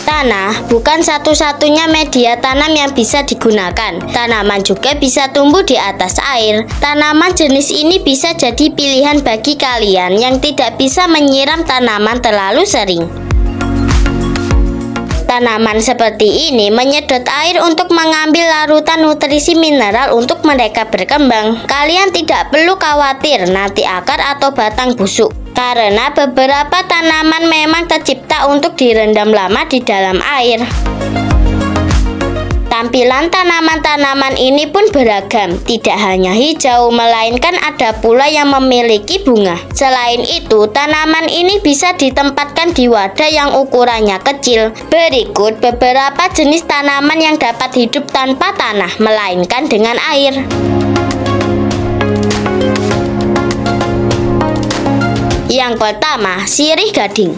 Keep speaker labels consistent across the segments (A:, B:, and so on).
A: Tanah bukan satu-satunya media tanam yang bisa digunakan. Tanaman juga bisa tumbuh di atas air. Tanaman jenis ini bisa jadi pilihan bagi kalian yang tidak bisa menyiram tanaman terlalu sering. Tanaman seperti ini menyedot air untuk mengambil larutan nutrisi mineral untuk mereka berkembang. Kalian tidak perlu khawatir nanti akar atau batang busuk, karena beberapa tanaman memang tercipta untuk direndam lama di dalam air. Tampilan tanaman-tanaman ini pun beragam, tidak hanya hijau, melainkan ada pula yang memiliki bunga. Selain itu, tanaman ini bisa ditempatkan di wadah yang ukurannya kecil. Berikut beberapa jenis tanaman yang dapat hidup tanpa tanah, melainkan dengan air. Yang pertama, sirih gading.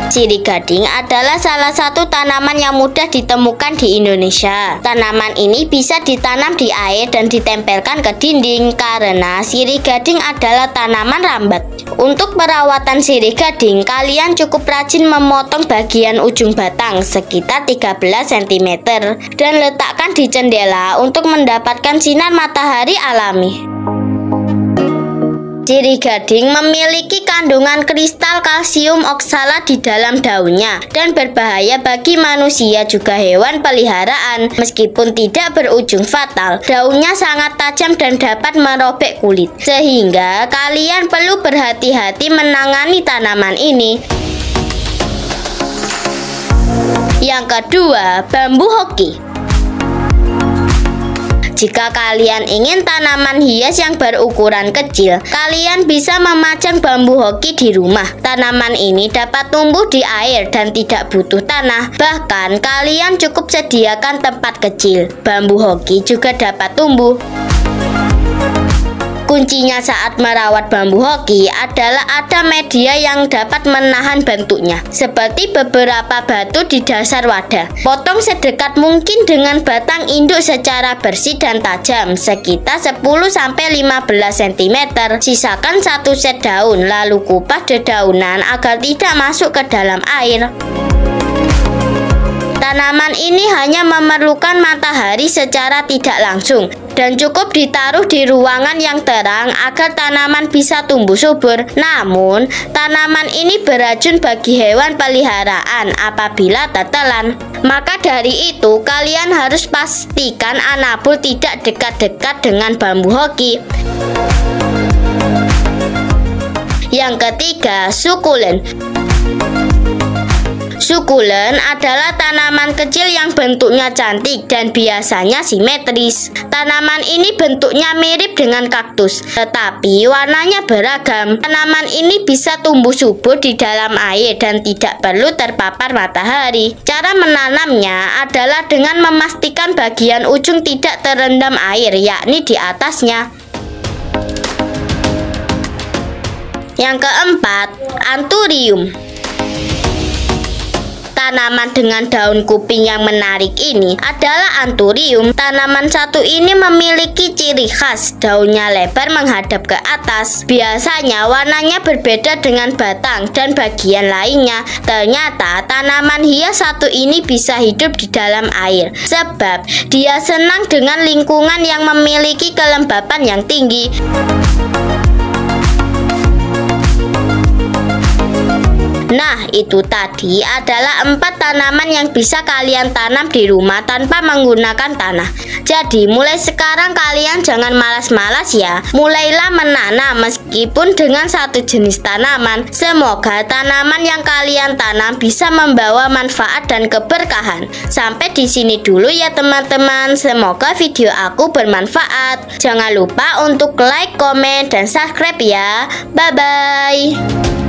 A: Sirih gading adalah salah satu tanaman yang mudah ditemukan di Indonesia. Tanaman ini bisa ditanam di air dan ditempelkan ke dinding karena sirih gading adalah tanaman rambat. Untuk perawatan sirih gading, kalian cukup rajin memotong bagian ujung batang sekitar 13 cm dan letakkan di jendela untuk mendapatkan sinar matahari alami. Sirih gading memiliki kandungan kristal kalsium oksalat di dalam daunnya dan berbahaya bagi manusia juga hewan peliharaan. Meskipun tidak berujung fatal, daunnya sangat tajam dan dapat merobek kulit, sehingga kalian perlu berhati-hati menangani tanaman ini. Yang kedua, bambu hoki. Jika kalian ingin tanaman hias yang berukuran kecil, kalian bisa memajang bambu hoki di rumah. Tanaman ini dapat tumbuh di air dan tidak butuh tanah. Bahkan kalian cukup sediakan tempat kecil. Bambu hoki juga dapat tumbuh. Kuncinya saat merawat bambu hoki adalah ada media yang dapat menahan bentuknya, seperti beberapa batu di dasar wadah. Potong sedekat mungkin dengan batang induk secara bersih dan tajam, sekitar 10-15 cm. Sisakan satu set daun, lalu kupas dedaunan agar tidak masuk ke dalam air. Tanaman ini hanya memerlukan matahari secara tidak langsung dan cukup ditaruh di ruangan yang terang agar tanaman bisa tumbuh subur. Namun, tanaman ini beracun bagi hewan peliharaan apabila tertelan. Maka dari itu, kalian harus pastikan anabul tidak dekat-dekat dengan bambu hoki. Yang ketiga, sukulen. Sukulen adalah tanaman kecil yang bentuknya cantik dan biasanya simetris. Tanaman ini bentuknya mirip dengan kaktus, tetapi warnanya beragam. Tanaman ini bisa tumbuh subur di dalam air dan tidak perlu terpapar matahari. Cara menanamnya adalah dengan memastikan bagian ujung tidak terendam air, yakni di atasnya. Yang keempat, anthurium. Tanaman dengan daun kuping yang menarik ini adalah anthurium. Tanaman satu ini memiliki ciri khas, daunnya lebar menghadap ke atas. Biasanya warnanya berbeda dengan batang dan bagian lainnya. Ternyata tanaman hias satu ini bisa hidup di dalam air, sebab dia senang dengan lingkungan yang memiliki kelembapan yang tinggi. Nah, itu tadi adalah 4 tanaman yang bisa kalian tanam di rumah tanpa menggunakan tanah. Jadi, mulai sekarang kalian jangan malas-malas ya. Mulailah menanam meskipun dengan satu jenis tanaman. Semoga tanaman yang kalian tanam bisa membawa manfaat dan keberkahan. Sampai di sini dulu ya teman-teman. Semoga video aku bermanfaat. Jangan lupa untuk like, komen, dan subscribe ya. Bye-bye.